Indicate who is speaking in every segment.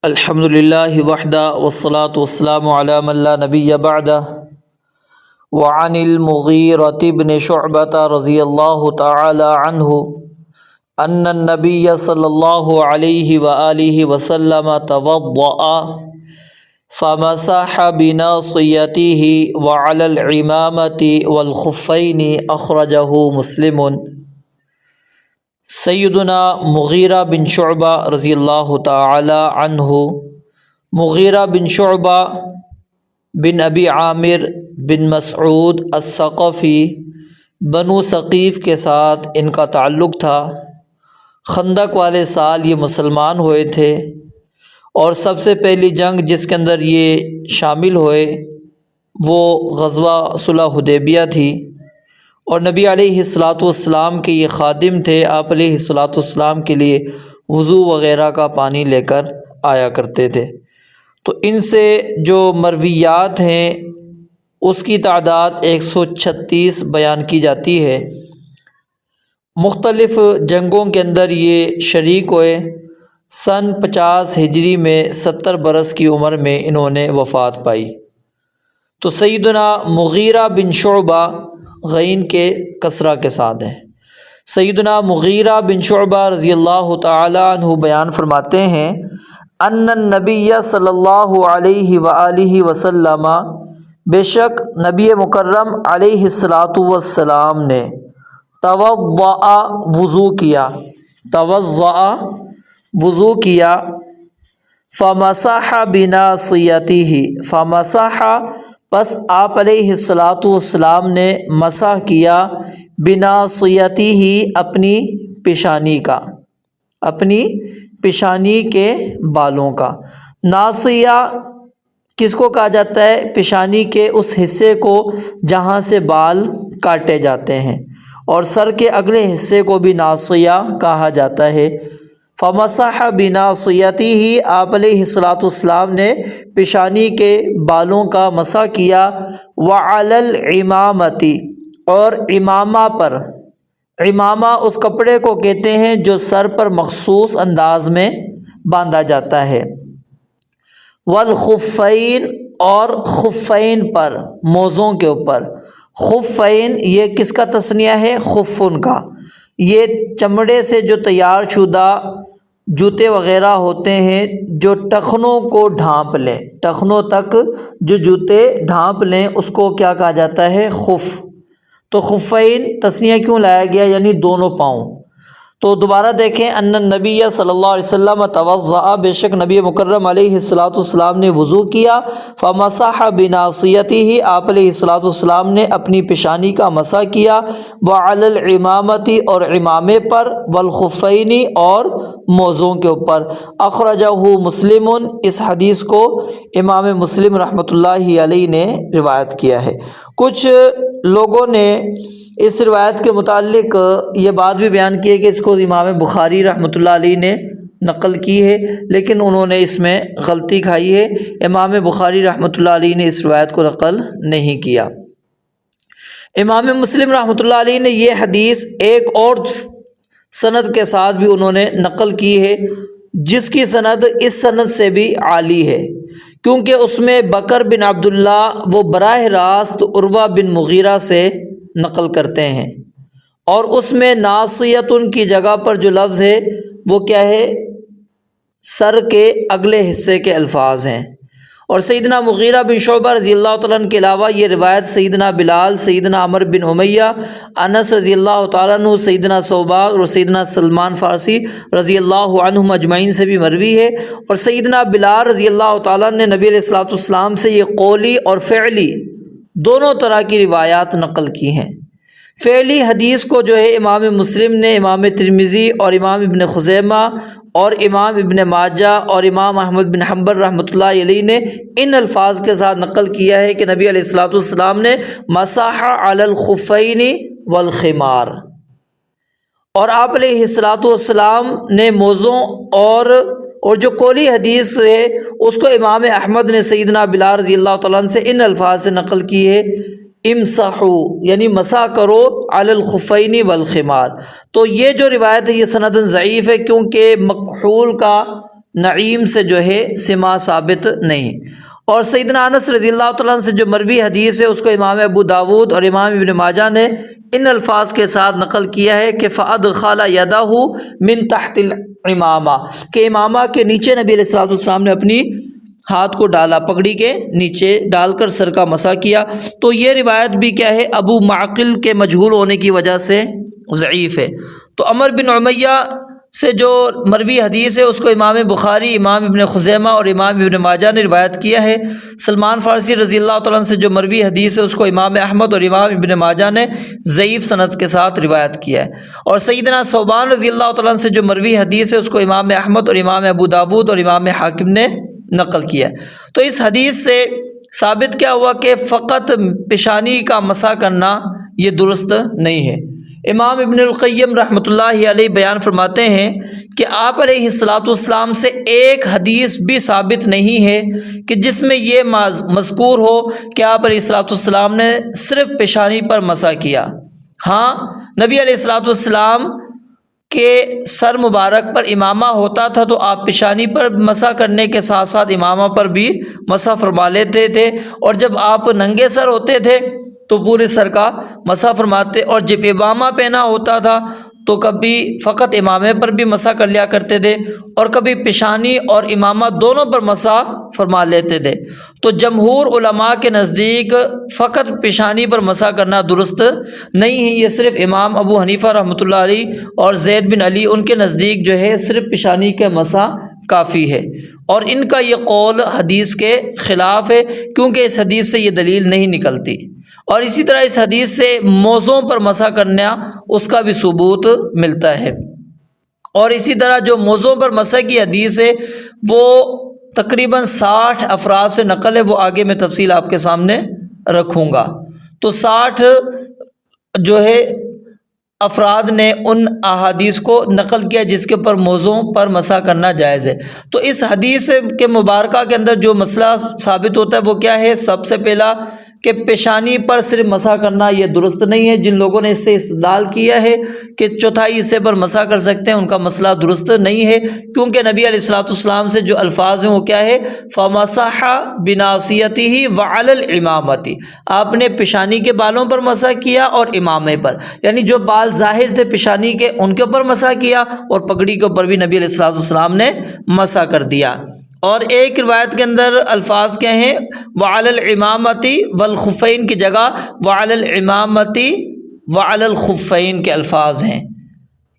Speaker 1: الحمد للہ وحدہ والصلاة والسلام علی من لا نبی بعدہ وعن المغیرۃ بن شعبۃ رضی اللہ تعالی عنہ ان النبی صلی اللہ علیہ وآلہ وسلم توضأ فمسح بناصیتہ وعلی العمامۃ والخفین اخرجہ مسلم۔ سیدنا مغیرہ بن شعبہ رضی اللہ تعالی عنہ، مغیرہ بن شعبہ بن ابی عامر بن مسعود الثقفی بنو ثقیف کے ساتھ ان کا تعلق تھا۔ خندق والے سال یہ مسلمان ہوئے تھے اور سب سے پہلی جنگ جس کے اندر یہ شامل ہوئے وہ غزوہ صلح حدیبیہ تھی، اور نبی علیہ السلام کے یہ خادم تھے۔ آپ علیہ السلام کے لیے وضو وغیرہ کا پانی لے کر آیا کرتے تھے۔ تو ان سے جو مرویات ہیں اس کی تعداد 136 بیان کی جاتی ہے۔ مختلف جنگوں کے اندر یہ شریک ہوئے۔ سن 50 ہجری میں 70 برس کی عمر میں انہوں نے وفات پائی۔ تو سیدنا مغیرہ بن شعبہ غین کے کسرہ کے ساتھ ہے۔ سیدنا مغیرہ بن شعبہ رضی اللہ تعالی عنہ بیان فرماتے ہیں ان النبی صلی اللہ علیہ وآلہ وسلم، بے شک نبی مکرم علیہ السلام نے توضأ وضو کیا، توضأ وضو کیا، فمسح بناصیتہ، فمسح پس آپ علیہ السلام نے مسح کیا، بناصیتہ اپنی پیشانی کا، اپنی پیشانی کے بالوں کا۔ ناصیہ کس کو کہا جاتا ہے؟ پیشانی کے اس حصے کو جہاں سے بال کاٹے جاتے ہیں، اور سر کے اگلے حصے کو بھی ناصیہ کہا جاتا ہے۔ فمسح بناصیتہ، آپ علیہ السلام نے پیشانی کے بالوں کا مسح کیا، وعلی العمامۃ، اور امامہ پر، امامہ اس کپڑے کو کہتے ہیں جو سر پر مخصوص انداز میں باندھا جاتا ہے، والخفین، اور خفین پر، موزوں کے اوپر۔ خفین یہ کس کا تثنیہ ہے؟ خفن کا۔ یہ چمڑے سے جو تیار شدہ جوتے وغیرہ ہوتے ہیں جو ٹخنوں کو ڈھانپ لیں، ٹخنوں تک جو جوتے ڈھانپ لیں اس کو کیا کہا جاتا ہے؟ خف۔ تو خفین تثنیہ کیوں لایا گیا؟ یعنی دونوں پاؤں۔ تو دوبارہ دیکھیں، ان النبی صلی اللہ علیہ وسلم توضأ، بے شک نبی مکرم علیہ السلام نے وضو کیا، فمسح بناصیتہ، آپ علیہ السلام نے اپنی پیشانی کا مسح کیا، وعلی العمامۃ، اور امامے پر، والخفین، اور موزوں کے اوپر۔ اخرجہ مسلم، اس حدیث کو امام مسلم رحمۃ اللہ علیہ نے روایت کیا ہے۔ کچھ لوگوں نے اس روایت کے متعلق یہ بات بھی بیان کی ہے کہ اس کو امام بخاری رحمۃ اللہ علیہ نے نقل کی ہے، لیکن انہوں نے اس میں غلطی کھائی ہے۔ امام بخاری رحمۃ اللہ علیہ نے اس روایت کو نقل نہیں کیا۔ امام مسلم رحمۃ اللہ علیہ نے یہ حدیث ایک اور سند کے ساتھ بھی انہوں نے نقل کی ہے، جس کی سند اس سند سے بھی عالی ہے، کیونکہ اس میں بکر بن عبداللہ وہ براہ راست عروہ بن مغیرہ سے نقل کرتے ہیں، اور اس میں ناصیتن کی جگہ پر جو لفظ ہے وہ کیا ہے؟ سر کے اگلے حصے کے الفاظ ہیں۔ اور سیدنا مغیرہ بن شعبہ رضی اللہ تعالیٰ عنہ کے علاوہ یہ روایت سیدنا بلال، سیدنا عمر بن امیہ، انس رضی اللہ تعالیٰ عنہ، سیدنا ثوبان اور سیدنا سلمان فارسی رضی اللہ عنہم اجمعین سے بھی مروی ہے۔ اور سیدنا بلال رضی اللہ تعالیٰ عنہ نے نبی علیہ السلام سے یہ قولی اور فعلی دونوں طرح کی روایات نقل کی ہیں۔ فعلی حدیث کو جو ہے امام مسلم نے، امام ترمذی اور امام ابن خزیمہ اور امام ابن ماجہ اور امام احمد بن حنبل رحمۃ اللہ علیہ نے ان الفاظ کے ساتھ نقل کیا ہے کہ نبی علیہ السلام نے مسح علی الخفین والخمار، اور آپ علیہ السلام نے موزوں اور جو قولی حدیث ہے اس کو امام احمد نے سیدنا بلال رضی اللہ تعالیٰ عنہ سے ان الفاظ سے نقل کی ہے، امسحو، یعنی مسح کرو، علی الخفین والخمار۔ تو یہ جو روایت ہے یہ سندن ضعیف ہے، کیونکہ مکحول کا نعیم سے جو ہے سما ثابت نہیں۔ اور سیدنا انس رضی اللہ تعالیٰ عنہ سے جو مروی حدیث ہے اس کو امام ابو داود اور امام ابن ماجہ نے ان الفاظ کے ساتھ نقل کیا ہے کہ فَأَدْخَلَ يَدَهُ مِن تحت العمامہ، کہ امامہ کے نیچے نبی علیہ الصلوۃ والسلام نے اپنی ہاتھ کو ڈالا، پگڑی کے نیچے ڈال کر سر کا مسح کیا۔ تو یہ روایت بھی کیا ہے، ابو معقل کے مجہول ہونے کی وجہ سے ضعیف ہے۔ تو عمر بن امیہ سے جو مروی حدیث ہے اس کو امام بخاری، امام ابن خزیمہ اور امام ابن ماجہ نے روایت کیا ہے۔ سلمان فارسی رضی اللہ تعالیٰ عنہ سے جو مروی حدیث ہے اس کو امام احمد اور امام ابن ماجہ نے ضعیف سند کے ساتھ روایت کیا ہے۔ اور سیدنا ثوبان رضی اللہ تعالیٰ عنہ سے جو مروی حدیث ہے اس کو امام احمد اور امام ابو داود اور امام حاکم نے نقل کیا ہے۔ تو اس حدیث سے ثابت کیا ہوا کہ فقط پیشانی کا مسح کرنا یہ درست نہیں ہے۔ امام ابن القیم رحمۃ اللہ علیہ بیان فرماتے ہیں کہ آپ علیہ الصلوۃ والسلام سے ایک حدیث بھی ثابت نہیں ہے کہ جس میں یہ مذکور ہو کہ آپ علیہ الصلوۃ والسلام نے صرف پیشانی پر مسح کیا۔ ہاں، نبی علیہ الصلوۃ والسلام کے سر مبارک پر امامہ ہوتا تھا تو آپ پیشانی پر مسح کرنے کے ساتھ ساتھ امامہ پر بھی مسح فرما لیتے تھے، اور جب آپ ننگے سر ہوتے تھے تو پورے سر کا مسح فرماتے، اور جب امامہ پہنا ہوتا تھا تو کبھی فقط امامے پر بھی مسح کر لیا کرتے تھے اور کبھی پیشانی اور امامہ دونوں پر مسح فرما لیتے تھے۔ تو جمہور علماء کے نزدیک فقط پیشانی پر مسح کرنا درست نہیں ہے، یہ صرف امام ابو حنیفہ رحمۃ اللہ علیہ اور زید بن علی ان کے نزدیک جو ہے صرف پیشانی کے مسح کافی ہے، اور ان کا یہ قول حدیث کے خلاف ہے کیونکہ اس حدیث سے یہ دلیل نہیں نکلتی۔ اور اسی طرح اس حدیث سے موزوں پر مسح کرنا اس کا بھی ثبوت ملتا ہے۔ اور اسی طرح جو موزوں پر مسح کی حدیث ہے وہ تقریباً 60 افراد سے نقل ہے، وہ آگے میں تفصیل آپ کے سامنے رکھوں گا۔ تو 60 جو ہے افراد نے ان احادیث کو نقل کیا جس کے اوپر موزوں پر مسح کرنا جائز ہے۔ تو اس حدیث کے مبارکہ کے اندر جو مسئلہ ثابت ہوتا ہے وہ کیا ہے؟ سب سے پہلا کہ پیشانی پر صرف مسح کرنا یہ درست نہیں ہے۔ جن لوگوں نے اس سے استدلال کیا ہے کہ چوتھائی حصے پر مسح کر سکتے ہیں ان کا مسئلہ درست نہیں ہے، کیونکہ نبی علیہ الصلوۃ والسلام سے جو الفاظ ہیں وہ کیا ہے؟ فَمَسَحَ بِنَاصِيَتِهِ وَعَلَى الْإِمَامَةِ، آپ نے پیشانی کے بالوں پر مسح کیا اور امامے پر، یعنی جو بال ظاہر تھے پیشانی کے ان کے اوپر مسح کیا، اور پگڑی کے اوپر بھی نبی علیہ الصلوۃ والسلام نے مسح کر دیا۔ اور ایک روایت کے اندر الفاظ کیا ہیں؟ وَعَلَى الْإِمَامَةِ وَالْخُفَّيْنِ کی جگہ وَعَلَى الْإِمَامَةِ وَعَلَى الْخُفَّيْنِ کے الفاظ ہیں۔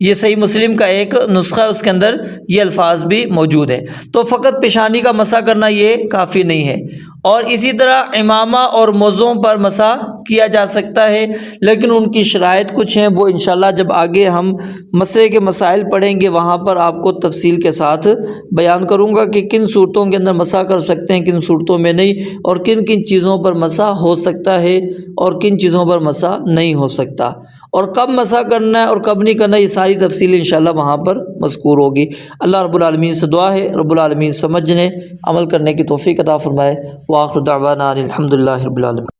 Speaker 1: یہ صحیح مسلم کا ایک نسخہ ہے، اس کے اندر یہ الفاظ بھی موجود ہیں۔ تو فقط پیشانی کا مسح کرنا یہ کافی نہیں ہے۔ اور اسی طرح امامہ اور موزوں پر مسح کیا جا سکتا ہے، لیکن ان کی شرائط کچھ ہیں، وہ انشاءاللہ جب آگے ہم مسئلے کے مسائل پڑھیں گے وہاں پر آپ کو تفصیل کے ساتھ بیان کروں گا کہ کن صورتوں کے اندر مسح کر سکتے ہیں، کن صورتوں میں نہیں، اور کن کن چیزوں پر مسح ہو سکتا ہے اور کن چیزوں پر مسح نہیں ہو سکتا، اور کب مسح کرنا ہے اور کب نہیں کرنا، یہ ساری تفصیل انشاءاللہ وہاں پر مذکور ہوگی۔ اللہ رب العالمین سے دعا ہے رب العالمین سمجھنے عمل کرنے کی توفیق عطا فرمائے۔ وآخر دعوانا الحمدللہ رب العالمین۔